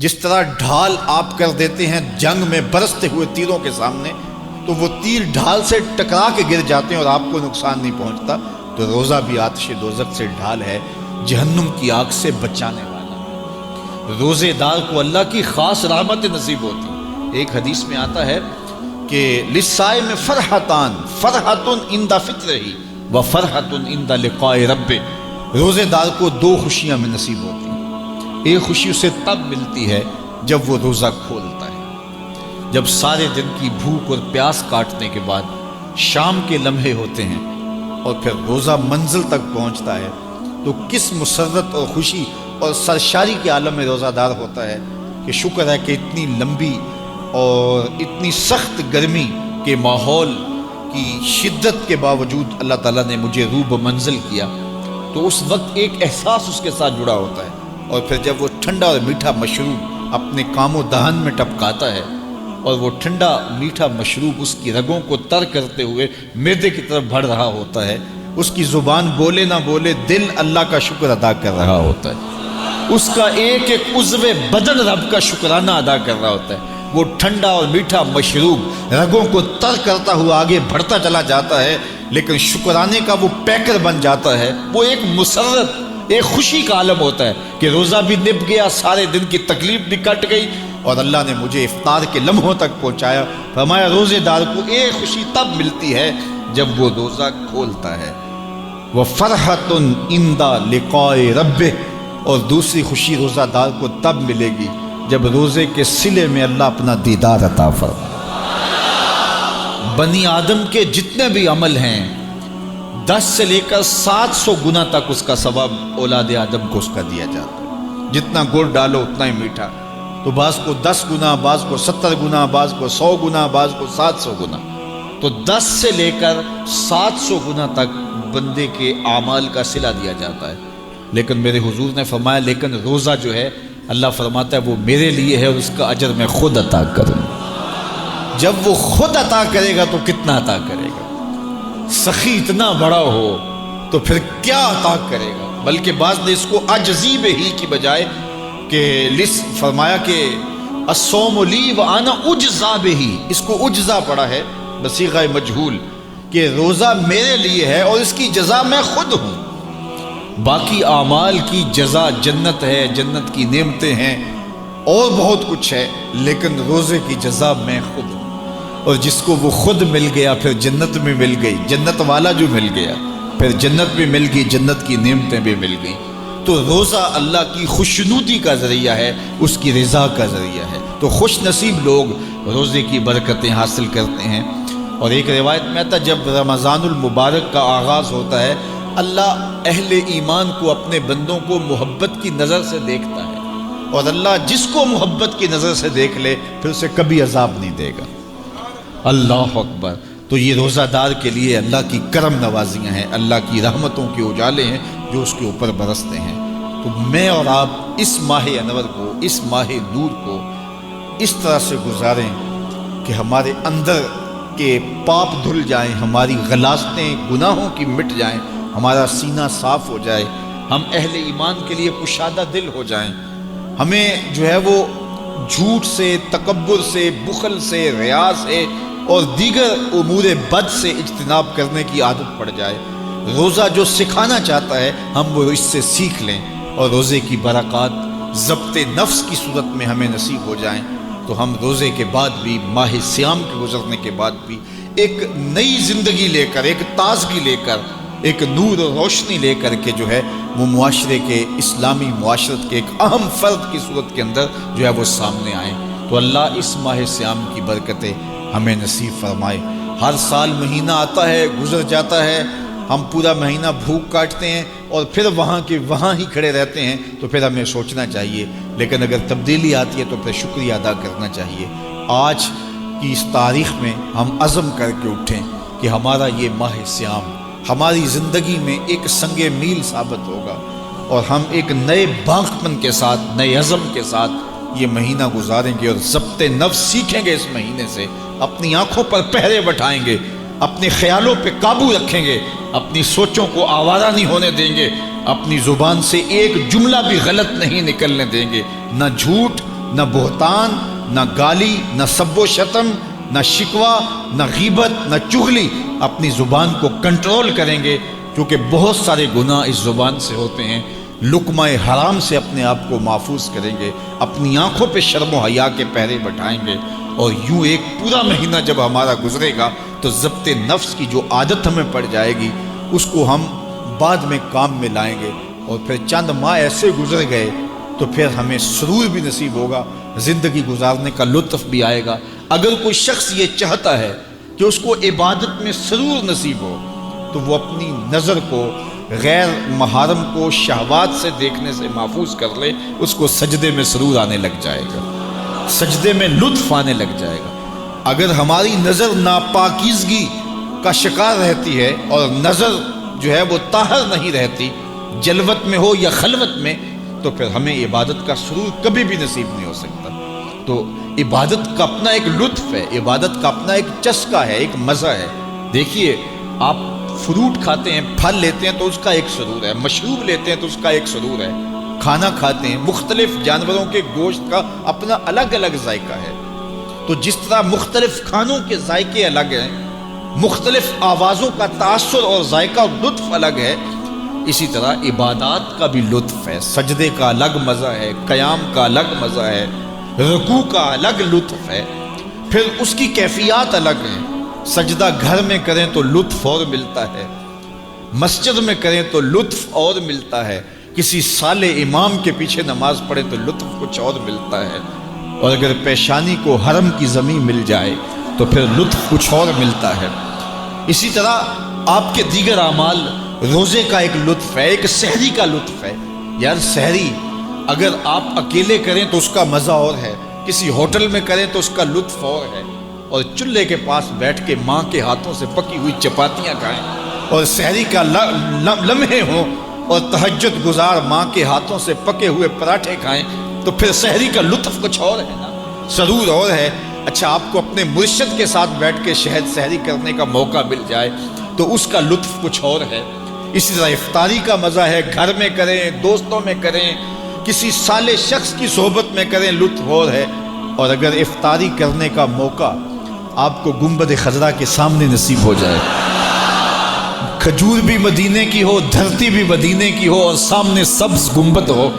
جس طرح ڈھال آپ کر دیتے ہیں جنگ میں برستے ہوئے تیروں کے سامنے، تو وہ تیر ڈھال سے ٹکرا کے گر جاتے ہیں اور آپ کو نقصان نہیں پہنچتا، تو روزہ بھی آتش دوزخ سے ڈھال ہے، جہنم کی آگ سے بچانے والا۔ روزے دار کو اللہ کی خاص رحمت نصیب ہوتی ہے۔ ایک حدیث میں آتا ہے کہ للصائم فرحتان، فرحۃ عند فطرہ و فرحۃ عند لقاء ربہ۔ روزے دار کو دو خوشیاں میں نصیب ہوتی ہیں۔ ایک خوشی اسے تب ملتی ہے جب وہ روزہ کھولتا ہے، جب سارے دن کی بھوک اور پیاس کاٹنے کے بعد شام کے لمحے ہوتے ہیں اور پھر روزہ منزل تک پہنچتا ہے، تو کس مسرت اور خوشی اور سرشاری کے عالم میں روزہ دار ہوتا ہے کہ شکر ہے کہ اتنی لمبی اور اتنی سخت گرمی کے ماحول کی شدت کے باوجود اللہ تعالیٰ نے مجھے روب منزل کیا۔ تو اس وقت ایک احساس اس کے ساتھ جڑا ہوتا ہے، اور پھر جب وہ ٹھنڈا اور میٹھا مشروب اپنے کام و دہن میں ٹپکاتا ہے اور وہ ٹھنڈا میٹھا مشروب اس کی رگوں کو تر کرتے ہوئے معدے کی طرف بڑھ رہا ہوتا ہے، اس کی زبان بولے نہ بولے دل اللہ کا شکر ادا کر رہا ہوتا ہے، اس کا ایک ایک عضو بدن رب کا شکرانہ ادا کر رہا ہوتا ہے۔ وہ ٹھنڈا اور میٹھا مشروب رگوں کو تر کرتا ہوا آگے بڑھتا چلا جاتا ہے، لیکن شکرانے کا وہ پیکر بن جاتا ہے۔ وہ ایک مسرت، ایک خوشی کا عالم ہوتا ہے کہ روزہ بھی نب گیا، سارے دن کی تکلیف بھی کٹ گئی، اور اللہ نے مجھے افطار کے لمحوں تک پہنچایا۔ فرمایا روزے دار کو ایک خوشی تب ملتی ہے جب وہ روزہ کھولتا ہے، وَفَرْحَةٌ عِنْدَ لِقَاءِ رَبِّهِ، اور دوسری خوشی روزہ دار کو تب ملے گی جب روزے کے صلے میں اللہ اپنا دیدار عطا فرمائے۔ بنی آدم کے جتنے بھی عمل ہیں 10 سے لے کر 700 گنا تک اس کا ثواب اولاد آدم کو اس کا دیا جاتا ہے۔ جتنا گڑ ڈالو اتنا ہی میٹھا، تو بعض کو 10 گنا، بعض کو 70 گنا، بعض کو 100 گنا، بعض کو 700 گنا، تو 10 سے لے کر 700 گنا تک بندے کے اعمال کا صلہ دیا جاتا ہے۔ لیکن میرے حضور نے فرمایا لیکن روزہ جو ہے اللہ فرماتا ہے وہ میرے لیے ہے اور اس کا اجر میں خود عطا کروں۔ جب وہ خود عطا کرے گا تو کتنا عطا کرے گا؟ سخی اتنا بڑا ہو تو پھر کیا عطا کرے گا؟ بلکہ بعض نے اس کو عجزی ہی کی بجائے کہ فرمایا کہ الصوم لی وانا اجزا بہی، اس کو اجزا پڑا ہے بصیغہ مجہول کہ روزہ میرے لیے ہے اور اس کی جزا میں خود ہوں۔ باقی اعمال کی جزا جنت ہے، جنت کی نعمتیں ہیں اور بہت کچھ ہے، لیکن روزے کی جزا میں خود ہوں۔ اور جس کو وہ خود مل گیا پھر جنت میں مل گئی، جنت والا جو مل گیا پھر جنت بھی مل گئی، جنت کی نعمتیں بھی مل گئی۔ تو روزہ اللہ کی خوشنودی کا ذریعہ ہے، اس کی رضا کا ذریعہ ہے۔ تو خوش نصیب لوگ روزے کی برکتیں حاصل کرتے ہیں۔ اور ایک روایت میں آتا ہے جب رمضان المبارک کا آغاز ہوتا ہے اللہ اہل ایمان کو، اپنے بندوں کو محبت کی نظر سے دیکھتا ہے، اور اللہ جس کو محبت کی نظر سے دیکھ لے پھر اسے کبھی عذاب نہیں دے گا۔ اللہ اکبر۔ تو یہ روزہ دار کے لیے اللہ کی کرم نوازیاں ہیں، اللہ کی رحمتوں کے اجالے ہیں جو اس کے اوپر برستے ہیں۔ تو میں اور آپ اس ماہ انور کو، اس ماہ نور کو اس طرح سے گزاریں کہ ہمارے اندر کے پاپ دھل جائیں، ہماری غلاظتیں گناہوں کی مٹ جائیں، ہمارا سینہ صاف ہو جائے، ہم اہل ایمان کے لیے کشادہ دل ہو جائیں، ہمیں جو ہے وہ جھوٹ سے، تکبر سے، بخل سے، ریا سے اور دیگر امور بد سے اجتناب کرنے کی عادت پڑ جائے۔ روزہ جو سکھانا چاہتا ہے ہم وہ اس سے سیکھ لیں، اور روزے کی برکات ضبط نفس کی صورت میں ہمیں نصیب ہو جائیں، تو ہم روزے کے بعد بھی، ماہ صیام کے گزرنے کے بعد بھی ایک نئی زندگی لے کر، ایک تازگی لے کر، ایک نور و روشنی لے کر کے جو ہے وہ معاشرے کے، اسلامی معاشرت کے ایک اہم فرد کی صورت کے اندر جو ہے وہ سامنے آئیں۔ تو اللہ اس ماہ صیام کی برکتیں ہمیں نصیب فرمائے۔ ہر سال مہینہ آتا ہے، گزر جاتا ہے، ہم پورا مہینہ بھوک کاٹتے ہیں اور پھر وہاں کے وہاں ہی کھڑے رہتے ہیں، تو پھر ہمیں سوچنا چاہیے، لیکن اگر تبدیلی آتی ہے تو پھر شکریہ ادا کرنا چاہیے۔ آج کی اس تاریخ میں ہم عزم کر کے اٹھیں کہ ہمارا یہ ماہ صیام ہماری زندگی میں ایک سنگ میل ثابت ہوگا، اور ہم ایک نئے باغپن کے ساتھ، نئے عزم کے ساتھ یہ مہینہ گزاریں گے، اور ضبط نفس سیکھیں گے۔ اس مہینے سے اپنی آنکھوں پر پہرے بٹھائیں گے، اپنے خیالوں پہ قابو رکھیں گے، اپنی سوچوں کو آوارہ نہیں ہونے دیں گے، اپنی زبان سے ایک جملہ بھی غلط نہیں نکلنے دیں گے، نہ جھوٹ، نہ بہتان، نہ گالی، نہ سب و شتم، نہ شکوہ، نہ غیبت، نہ چغلی، اپنی زبان کو کنٹرول کریں گے، کیونکہ بہت سارے گناہ اس زبان سے ہوتے ہیں۔ لقمہ حرام سے اپنے آپ کو محفوظ کریں گے، اپنی آنکھوں پہ شرم و حیا کے پہرے بٹھائیں گے، اور یوں ایک پورا مہینہ جب ہمارا گزرے گا تو ضبط نفس کی جو عادت ہمیں پڑ جائے گی اس کو ہم بعد میں کام میں لائیں گے، اور پھر چند ماہ ایسے گزر گئے تو پھر ہمیں سرور بھی نصیب ہوگا، زندگی گزارنے کا لطف بھی آئے گا۔ اگر کوئی شخص یہ چاہتا ہے کہ اس کو عبادت میں سرور نصیب ہو تو وہ اپنی نظر کو غیر محرم کو شہوات سے دیکھنے سے محفوظ کر لے، اس کو سجدے میں سرور آنے لگ جائے گا، سجدے میں لطف آنے لگ جائے گا۔ اگر ہماری نظر ناپاکیزگی کا شکار رہتی ہے اور نظر جو ہے وہ طاہر نہیں رہتی، جلوت میں ہو یا خلوت میں، تو پھر ہمیں عبادت کا سرور کبھی بھی نصیب نہیں ہو سکتا۔ تو عبادت کا اپنا ایک لطف ہے، عبادت کا اپنا ایک چسکا ہے، ایک مزہ ہے۔ دیکھیے، آپ فروٹ کھاتے ہیں، پھل لیتے ہیں تو اس کا ایک سرور ہے، مشروب لیتے ہیں تو اس کا ایک سرور ہے، کھانا کھاتے ہیں، مختلف جانوروں کے گوشت کا اپنا الگ الگ ذائقہ ہے۔ تو جس طرح مختلف کھانوں کے ذائقے الگ ہیں، مختلف آوازوں کا تاثر اور ذائقہ اور لطف الگ ہے، اسی طرح عبادات کا بھی لطف ہے۔ سجدے کا الگ مزہ ہے، قیام کا الگ مزہ ہے، رکوع کا الگ لطف ہے، پھر اس کی کیفیات الگ ہیں۔ سجدہ گھر میں کریں تو لطف اور ملتا ہے، مسجد میں کریں تو لطف اور ملتا ہے، کسی صالح امام کے پیچھے نماز پڑھیں تو لطف کچھ اور ملتا ہے، اور اگر پیشانی کو حرم کی زمین مل جائے تو پھر لطف کچھ اور ملتا ہے۔ اسی طرح آپ کے دیگر اعمال، روزے کا ایک لطف ہے، ایک سحری کا لطف ہے۔ یار سحری اگر آپ اکیلے کریں تو اس کا مزہ اور ہے، کسی ہوٹل میں کریں تو اس کا لطف اور ہے، اور چولہے کے پاس بیٹھ کے ماں کے ہاتھوں سے پکی ہوئی چپاتیاں کھائیں اور سحری کا لمحے ہوں اور تہجد گزار ماں کے ہاتھوں سے پکے ہوئے پراٹھے کھائیں تو پھر سحری کا لطف کچھ اور ہے نا، سرور اور ہے۔ اچھا، آپ کو اپنے مرشد کے ساتھ بیٹھ کے شہد سحری کرنے کا موقع مل جائے تو اس کا لطف کچھ اور ہے۔ اسی طرح افطاری کا مزہ ہے، گھر میں کریں، دوستوں میں کریں، کسی صالح شخص کی صحبت میں کریں، لطف اور ہے۔ اور اگر افطاری کرنے کا موقع آپ کو گنبد خضرا کے سامنے نصیب ہو جائے، کھجور بھی مدینے کی ہو، دھرتی بھی مدینے کی ہو، اور سامنے سبز گنبد ہو،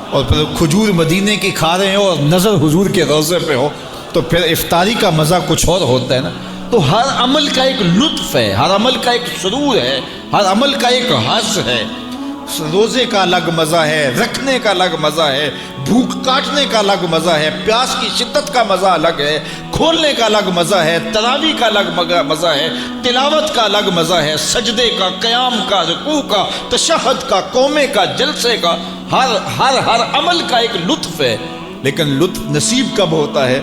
اور پھر کھجور مدینے کی کھا رہے ہو اور نظر حضور کے روضے پہ ہو، تو پھر افطاری کا مزہ کچھ اور ہوتا ہے نا۔ تو ہر عمل کا ایک لطف ہے، ہر عمل کا ایک سرور ہے، ہر عمل کا ایک حظ ہے۔ روزے کا الگ مزہ ہے، رکھنے کا الگ مزہ ہے، بھوک کاٹنے کا الگ مزہ ہے، پیاس کی شدت کا مزہ الگ ہے، کھولنے کا الگ مزہ ہے، تراویح کا الگ مزہ ہے، تلاوت کا الگ مزہ ہے، سجدے کا، قیام کا، رکوع کا، تشہد کا، قومے کا، جلسے کا، ہر عمل کا ایک لطف ہے۔ لیکن لطف نصیب کب ہوتا ہے؟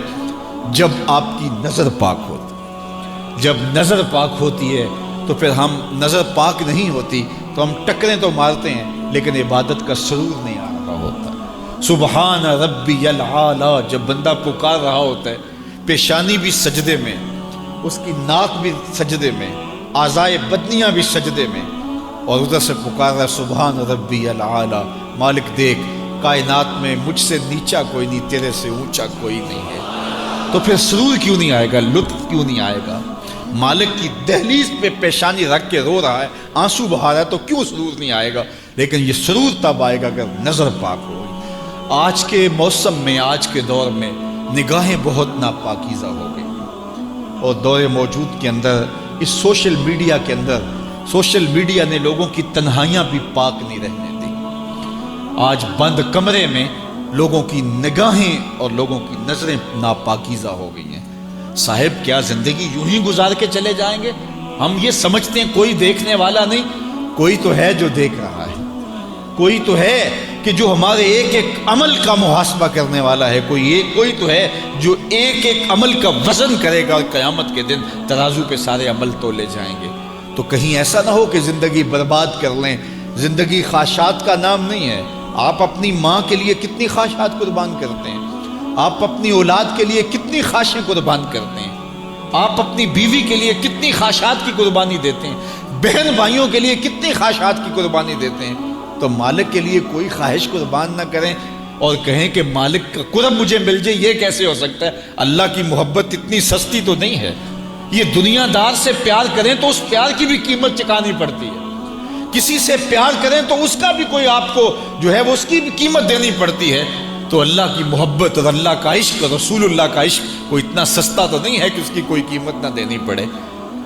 جب آپ کی نظر پاک ہوتی۔ جب نظر پاک ہوتی ہے تو پھر ہم، نظر پاک نہیں ہوتی تو ہم ٹکریں تو مارتے ہیں لیکن عبادت کا سرور نہیں آ رہا ہوتا۔ سبحان ربی العالی جب بندہ پکار رہا ہوتا ہے، پیشانی بھی سجدے میں، اس کی ناک بھی سجدے میں، اعضائے بدنیاں بھی سجدے میں، اور ادھر سے پکار رہا سبحان ربی العالی، مالک دیکھ کائنات میں مجھ سے نیچا کوئی نہیں، تیرے سے اونچا کوئی نہیں ہے۔ تو پھر سرور کیوں نہیں آئے گا، لطف کیوں نہیں آئے گا؟ مالک کی دہلیز پہ پیشانی رکھ کے رو رہا ہے، آنسو بہا رہا ہے، تو کیوں سرور نہیں آئے گا؟ لیکن یہ سرور تب آئے گا اگر نظر پاک ہوگی۔ آج کے موسم میں، آج کے دور میں نگاہیں بہت ناپاکیزہ ہو گئی، اور دور موجود کے اندر، اس سوشل میڈیا کے اندر، سوشل میڈیا نے لوگوں کی تنہائیاں بھی پاک نہیں رہنے دی۔ آج بند کمرے میں لوگوں کی نگاہیں اور لوگوں کی نظریں ناپاکیزہ ہو گئی ہیں۔ صاحب کیا زندگی یوں ہی گزار کے چلے جائیں گے؟ ہم یہ سمجھتے ہیں کوئی دیکھنے والا نہیں، کوئی تو ہے جو دیکھ رہا ہے، کوئی تو ہے کہ جو ہمارے ایک ایک عمل کا محاسبہ کرنے والا ہے، کوئی تو ہے جو ایک ایک عمل کا وزن کرے گا، اور قیامت کے دن ترازو پہ سارے عمل تولے جائیں گے۔ تو کہیں ایسا نہ ہو کہ زندگی برباد کر لیں۔ زندگی خواہشات کا نام نہیں ہے۔ آپ اپنی ماں کے لیے کتنی خواہشات قربان کرتے ہیں، آپ اپنی اولاد کے لیے کتنی خواہشیں قربان کرتے ہیں، آپ اپنی بیوی کے لیے کتنی خواہشات کی قربانی دیتے ہیں، بہن بھائیوں کے لیے کتنی خواہشات کی قربانی دیتے ہیں۔ تو مالک کے لیے کوئی خواہش قربان نہ کریں، اور کہیں کہ مالک کا قرب مجھے مل جائے، یہ کیسے ہو سکتا ہے؟ اللہ کی محبت اتنی سستی تو نہیں ہے۔ یہ دنیا دار سے پیار کریں تو اس پیار کی بھی قیمت چکانی پڑتی ہے، کسی سے پیار کریں تو اس کا بھی کوئی آپ کو جو ہے وہ اس کی بھی قیمت دینی پڑتی ہے۔ تو اللہ کی محبت اور اللہ کا عشق اور رسول اللہ کا عشق کوئی اتنا سستا تو نہیں ہے کہ اس کی کوئی قیمت نہ دینی پڑے۔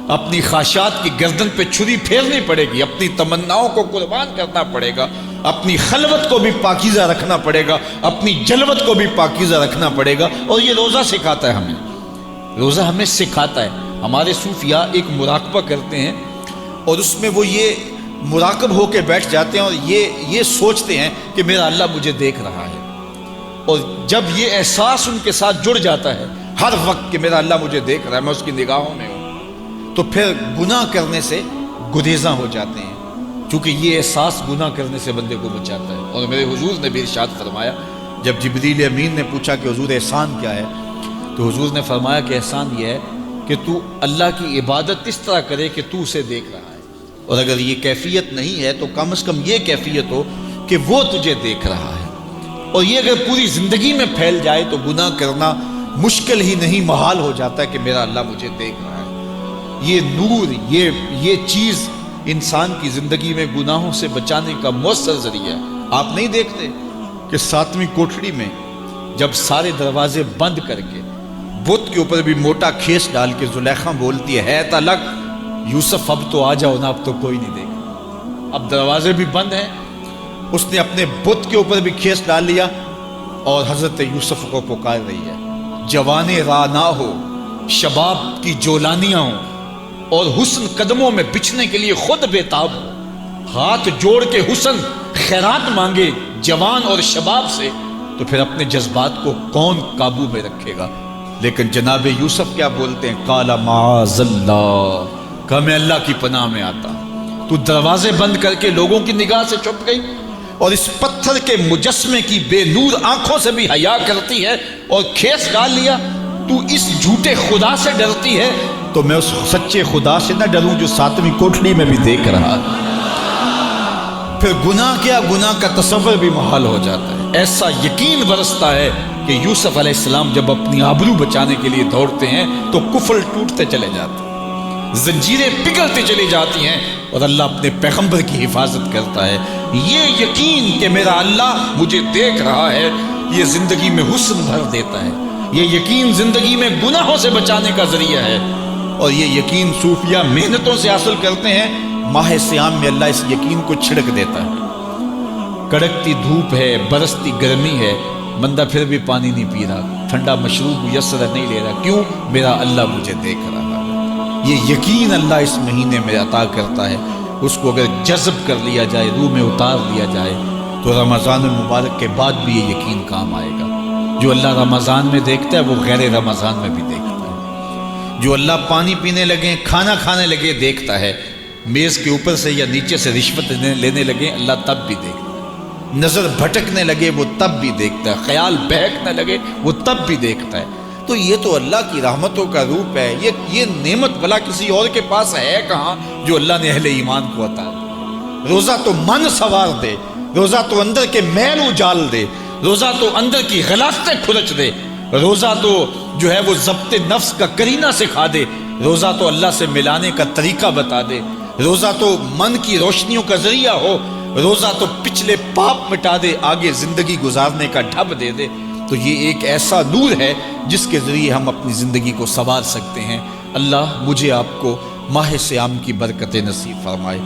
اپنی خواہشات کی گردن پہ چھری پھیرنی پڑے گی، اپنی تمناؤں کو قربان کرنا پڑے گا، اپنی خلوت کو بھی پاکیزہ رکھنا پڑے گا، اپنی جلوت کو بھی پاکیزہ رکھنا پڑے گا۔ اور یہ روزہ سکھاتا ہے ہمیں، روزہ ہمیں سکھاتا ہے۔ ہمارے صوفیاء ایک مراقبہ کرتے ہیں اور اس میں وہ یہ مراقب ہو کے بیٹھ جاتے ہیں اور یہ سوچتے ہیں کہ میرا اللہ مجھے دیکھ رہا ہے، اور جب یہ احساس ان کے ساتھ جڑ جاتا ہے ہر وقت کہ میرا اللہ مجھے دیکھ رہا ہے، میں اس کی نگاہوں میں ہوں، تو پھر گناہ کرنے سے گریزاں ہو جاتے ہیں، چونکہ یہ احساس گناہ کرنے سے بندے کو بچاتا ہے۔ اور میرے حضور نے بھی ارشاد فرمایا، جب جبریل امین نے پوچھا کہ حضور احسان کیا ہے، تو حضور نے فرمایا کہ احسان یہ ہے کہ تو اللہ کی عبادت اس طرح کرے کہ تو اسے دیکھ رہا ہے، اور اگر یہ کیفیت نہیں ہے تو کم از کم یہ کیفیت ہو کہ وہ تجھے دیکھ رہا ہے۔ اور یہ اگر پوری زندگی میں پھیل جائے تو گناہ کرنا مشکل ہی نہیں، محال ہو جاتا ہے کہ میرا اللہ مجھے دیکھ رہا ہے۔ یہ نور، یہ چیز انسان کی زندگی میں گناہوں سے بچانے کا مؤثر ذریعہ ہے۔ آپ نہیں دیکھتے کہ 7ویں کوٹھڑی میں جب سارے دروازے بند کر کے بت کے اوپر بھی موٹا کھیس ڈال کے زلیخا بولتی ہے تلک یوسف اب تو آ جاؤ نا، اب تو کوئی نہیں دیکھا، اب دروازے بھی بند ہیں۔ اس نے اپنے بت کے اوپر بھی کھیس ڈال لیا اور حضرت یوسف کو پکار رہی ہے، جوان رانا ہو، شباب کی جولانیاں ہوں، اور حسن قدموں میں بچھنے کے لیے خود بےتاب ہو، ہاتھ جوڑ کے حسن خیرات مانگے جوان اور شباب سے، تو پھر اپنے جذبات کو کون قابو میں رکھے گا؟ لیکن جناب یوسف کیا بولتے ہیں؟ قال معاذ اللہ، کہ میں اللہ کی پناہ میں آتا۔ تو دروازے بند کر کے لوگوں کی نگاہ سے چھپ گئی اور اس پتھر کے مجسمے کی بے نور آنکھوں سے بھی حیا کرتی ہے اور کھیس ڈال لیا۔ تو اس جھوٹے خدا سے ڈرتی ہے تو میں اس سچے خدا سے نہ ڈروں جو 7ویں کوٹھڑی میں بھی دیکھ رہا۔ پھر گناہ کیا، گناہ کا تصور بھی محال ہو جاتا ہے۔ ایسا یقین برستا ہے کہ یوسف علیہ السلام جب اپنی آبرو بچانے کے لیے دوڑتے ہیں تو کفل ٹوٹتے چلے جاتے ہیں، زنجیریں پگھلتی چلی جاتی ہیں، اور اللہ اپنے پیغمبر کی حفاظت کرتا ہے۔ یہ یقین کہ میرا اللہ مجھے دیکھ رہا ہے، یہ زندگی میں حسن بھر دیتا ہے۔ یہ یقین زندگی میں گناہوں سے بچانے کا ذریعہ ہے، اور یہ یقین صوفیاء محنتوں سے حاصل کرتے ہیں۔ ماہ سیام میں اللہ اس یقین کو چھڑک دیتا ہے۔ کڑکتی دھوپ ہے، برستی گرمی ہے، بندہ پھر بھی پانی نہیں پی رہا، ٹھنڈا مشروب میسر نہیں لے رہا، کیوں؟ میرا اللہ مجھے دیکھ رہا ہے۔ یہ یقین اللہ اس مہینے میں عطا کرتا ہے۔ اس کو اگر جذب کر لیا جائے، روح میں اتار لیا جائے، تو رمضان المبارک کے بعد بھی یہ یقین کام آئے گا۔ جو اللہ رمضان میں دیکھتا ہے وہ غیر رمضان میں بھی دیکھتا ہے۔ جو اللہ پانی پینے لگے، کھانا کھانے لگے دیکھتا ہے، میز کے اوپر سے یا نیچے سے رشوت لینے لگے اللہ تب بھی دیکھتا ہے، نظر بھٹکنے لگے وہ تب بھی دیکھتا ہے، خیال بہکنے لگے وہ تب بھی دیکھتا ہے۔ تو یہ تو اللہ کی رحمتوں کا روپ ہے۔ یہ نعمت بھلا کسی اور کے پاس ہے کہاں جو اللہ نے اہل ایمان کو عطا دی؟ روزہ تو من سوار دے، روزہ تو اندر کے میل اجال دے، روزہ تو اندر کی غلاظتیں کھرچ دے، روزہ تو جو ہے وہ ضبط نفس کا کرینہ سکھا دے، روزہ تو اللہ سے ملانے کا طریقہ بتا دے، روزہ تو من کی روشنیوں کا ذریعہ ہو، روزہ تو پچھلے پاپ مٹا دے، آگے زندگی گزارنے کا ڈھب دے دے۔ تو یہ ایک ایسا نور ہے جس کے ذریعے ہم اپنی زندگی کو سنوار سکتے ہیں۔ اللہ مجھے آپ کو ماہ سیام کی برکتیں نصیب فرمائے۔